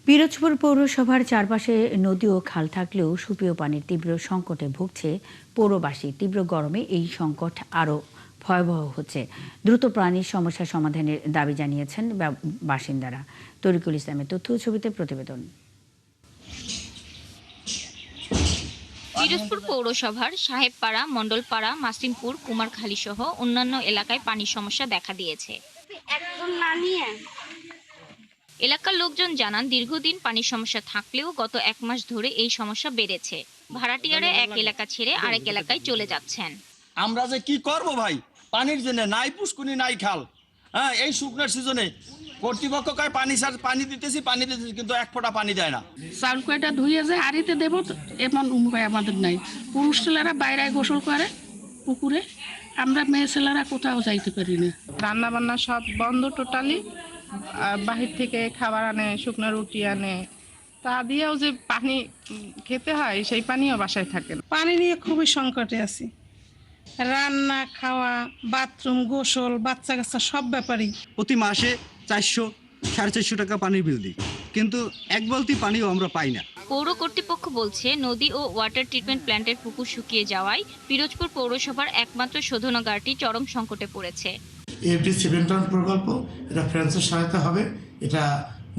পিরোজপুর পৌরসভার চারপাশে নদী ও খাল থাকলেও সুপেয় পানির তীব্র সংকটে ভুগছে পৌরবাসী। তীব্র গরমে এই সংকট আরও ভয়াবহ হচ্ছে। দ্রুত পানির সমস্যা সমাধানের দাবি জানিয়েছেন বাসিন্দারা। তরিকুল ইসলামের তথ্য ছবিতে প্রতিবেদন। পিরোজপুর পৌরসভার সাহেবপাড়া, মণ্ডলপাড়া, মাসিমপুর, কুমারখালী সহ অন্যান্য এলাকায় পানির সমস্যা দেখা দিয়েছে। এলাকার লোকজন জানান, দীর্ঘদিন পানির সমস্যা থাকলেও গত 1 মাস ধরে এই সমস্যা বেড়েছে। ভাড়াটিয়ারা এক এলাকা ছেড়ে আরেক এলাকায় চলে যাচ্ছেন। আমরা যে কি করব ভাই, পানির জন্য নাই পুষ্কুনি নাই খাল। হ্যাঁ, এই শুকনার সিজনে কর্তৃপক্ষ কয় পানি দিতেছি কিন্তু এক ফোঁটা পানি দেয় না। চাউল কয়টা ধুয়ে যায় হাড়িতে দেবো, এমন উপায় আমাদের নাই। পুরুষ ছেলেরা বাইরে গোসল করে পুকুরে, আমরা মেয়ে ছেলেরা কোথাও যাইতে পারি না। রান্না বান্না সব বন্ধ টোটালি। বাহির থেকে খাবার আনে, শুকনো রুটি আনে, তা দিয়েও যে পানি খেতে হয় সেই পানিও বাসায় থাকে না। পানি নিয়ে খুবই সংকটে আছি। রান্না, খাওয়া, বাথরুম, গোসল, বাচ্চা কাচ্চা সব ব্যাপারই। প্রতি মাসে 400-450 টাকা পানির বিল দিই, কিন্তু এক বালতি পানিও আমরা পাই না। পৌর কর্তৃপক্ষ বলছে, নদী ও ওয়াটার ট্রিটমেন্ট প্ল্যান্টের পুকুর শুকিয়ে যাওয়ায় পিরোজপুর পৌরসভার একমাত্র শোধনাগারটি চরম সংকটে পড়েছে। এফডি 7 টন প্রকল্প, এটা ফ্রান্সের সহায়তা হবে। এটা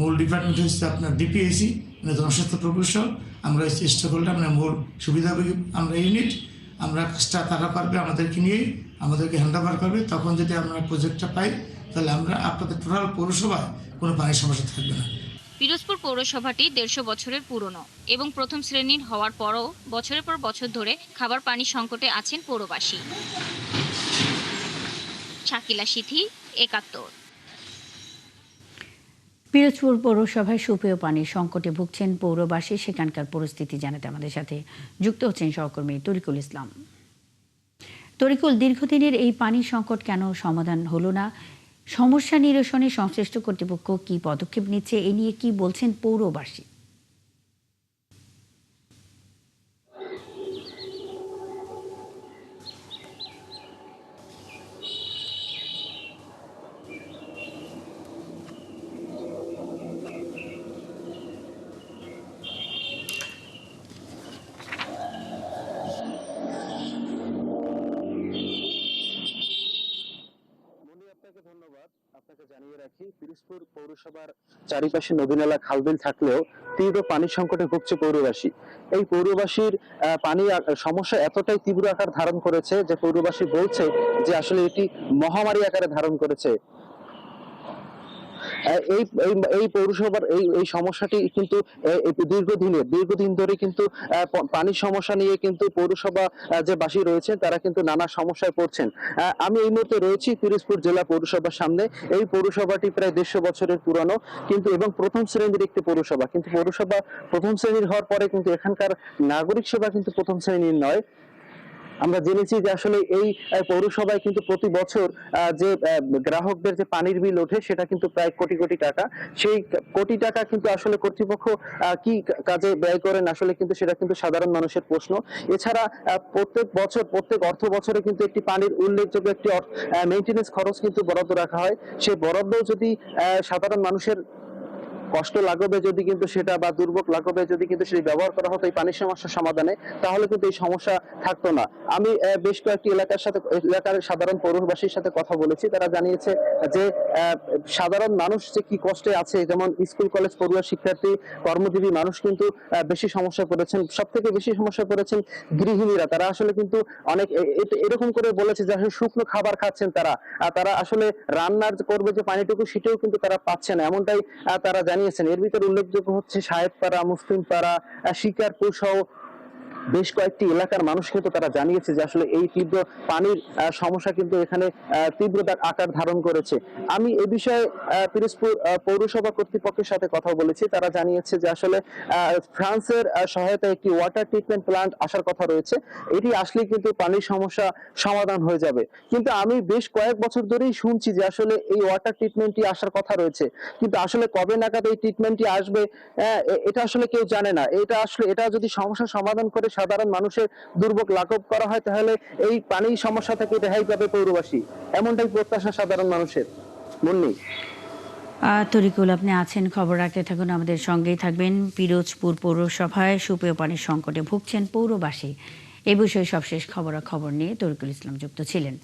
মূল ডিপার্টমেন্ট হচ্ছে আপনার ডিপিএসি, মানে জনস্বাস্থ্য প্রকৌশল। আমরা হচ্ছে স্টেকহোল্ডার, মানে মূল সুবিধাভোগী আমরা ইউনিট। আমরা কাজটা তারা পারবে আমাদেরকে নিয়েই, আমাদেরকে হ্যান্ড ওভার করবে। তখন যদি আমরা প্রজেক্টটা পাই, তাহলে আমরা আপনাদের টোটাল পৌরসভায় কোনো পানির সমস্যা থাকবে না। পিরোজপুর পৌরসভাটি 150 বছরের পুরনো এবং প্রথম শ্রেণীর হওয়ার পরও বছরের পর বছর ধরে খাবার পানির সংকটে আছেন পৌরবাসী। শাকিলা সিথি, 71। পিরোজপুর পৌরসভায় সুপেয় পানির সংকটে ভুগছেন পৌরবাসী। সেখানকার পরিস্থিতি জানাতে আমাদের সাথে যুক্ত হচ্ছেন সহকর্মী তরিকুল ইসলাম। তরিকুল, দীর্ঘদিনের এই পানির সংকট কেন সমাধান হলো না? সমস্যা নিরসনে সংশ্লিষ্ট কর্তৃপক্ষ কি পদক্ষেপ নিচ্ছে, এ নিয়ে কি বলছেন পৌরবাসী? আপনাকে জানিয়ে রাখি, পিরোজপুর পৌরসভার চারিপাশে নদী-নালা, খালবিল থাকলেও তীব্র পানির সংকটে ভুগছে পৌরবাসী। এই পৌরবাসীর পানি সমস্যা এতটাই তীব্র আকার ধারণ করেছে যে পৌরবাসী বলছে যে আসলে এটি মহামারী আকারে ধারণ করেছে। এই পৌরসভার এই সমস্যাটি কিন্তু দীর্ঘদিন ধরে কিন্তু পানির সমস্যা নিয়ে কিন্তু পৌরসভা যে বাসী রয়েছে তারা কিন্তু নানা সমস্যায় পড়ছেন। আমি এই মুহূর্তে রয়েছি পিরোজপুর জেলা পৌরসভার সামনে। এই পৌরসভাটি প্রায় 150 বছরের পুরানো, কিন্তু এবং প্রথম শ্রেণীর একটি পৌরসভা। কিন্তু পৌরসভা প্রথম শ্রেণীর হওয়ার পরে কিন্তু এখানকার নাগরিক সেবা কিন্তু প্রথম শ্রেণীর নয়। আমরা জেনেছি যে আসলে এই পৌরসভায় কিন্তু প্রতি বছর যে গ্রাহকদের যে পানির বিল ওঠে সেটা কিন্তু প্রায় কোটি কোটি টাকা। সেই কোটি টাকা কিন্তু আসলে কর্তৃপক্ষ কি কাজে ব্যয় করেন আসলে কিন্তু সেটা কিন্তু সাধারণ মানুষের প্রশ্ন। এছাড়া প্রত্যেক অর্থ বছরে কিন্তু একটি পানির উল্লেখযোগ্য একটি মেইনটেনেন্স খরচ কিন্তু বরাদ্দ রাখা হয়। সেই বরাদ্দ যদি সাধারণ মানুষের কষ্ট লাঘবে যদি কিন্তু সেটা বা দুর্ভোগ লাঘবে যদি কিন্তু সেটি ব্যবহার করা হতো এই পানির সমস্যা সমাধানে, তাহলে কিন্তু এই সমস্যা থাকতো না। আমি বেশ কয়েকটি এলাকার সাধারণ পৌরবাসীর সাথে কথা বলেছি। তারা জানিয়েছে যে সাধারণ মানুষ যে কি কষ্টে আছে, যেমন স্কুল কলেজ পড়ুয়া শিক্ষার্থী, কর্মজীবী মানুষ কিন্তু বেশি সমস্যা পড়েছেন। সব থেকে বেশি সমস্যা পড়েছেন গৃহিণীরা। তারা আসলে কিন্তু অনেক এরকম করে বলেছে যে আসলে শুকনো খাবার খাচ্ছেন তারা আসলে রান্নার করবে যে পানিটুকু সেটাও কিন্তু তারা পাচ্ছে না, এমনটাই তারা জানিয়েছেন। এর ভিতরে উল্লেখযোগ্য হচ্ছে সাহেবপাড়া, মুসলিমপাড়া, শিকারপুর সহ বেশ কয়েকটি এলাকার মানুষ কিন্তু তারা জানিয়েছে যে আসলে এই তীব্র পানির সমস্যা কিন্তু এখানে তীব্র আকার ধারণ করেছে। আমি এ বিষয়ে পিরোজপুর পৌরসভা কর্তৃপক্ষের সাথে কথা বলেছি। তারা জানিয়েছে যে আসলে ফ্রান্সের সহায়তায় একটি ওয়াটার ট্রিটমেন্ট প্ল্যান্ট আসার কথা রয়েছে। এটি আসলে কিন্তু পানির সমস্যা সমাধান হয়ে যাবে। কিন্তু আমি বেশ কয়েক বছর ধরেই শুনছি যে আসলে এই ওয়াটার ট্রিটমেন্টটি আসার কথা রয়েছে, কিন্তু আসলে কবে নাগাদ এই ট্রিটমেন্টটি আসবে এটা আসলে কেউ জানে না। এটা যদি সমস্যা সমাধান করে সাধারণ মানুষের দুর্ভোগ লাঘব করা হয়, তাহলে এই পানির সমস্যা থেকে রেহাই পাবে পৌরবাসী, এমনটাই প্রত্যাশা সাধারণ মানুষের। মুন্নি। তরিকুল, আপনি আছেন, খবর রাখতে থাকুন, আমাদের সঙ্গেই থাকবেন। পিরোজপুর পৌরসভায় সুপেয় পানির সংকটে ভুগছেন পৌরবাসী। এ বিষয়ে সবশেষ খবরাখবর নিয়ে তরিকুল ইসলাম যুক্ত ছিলেন।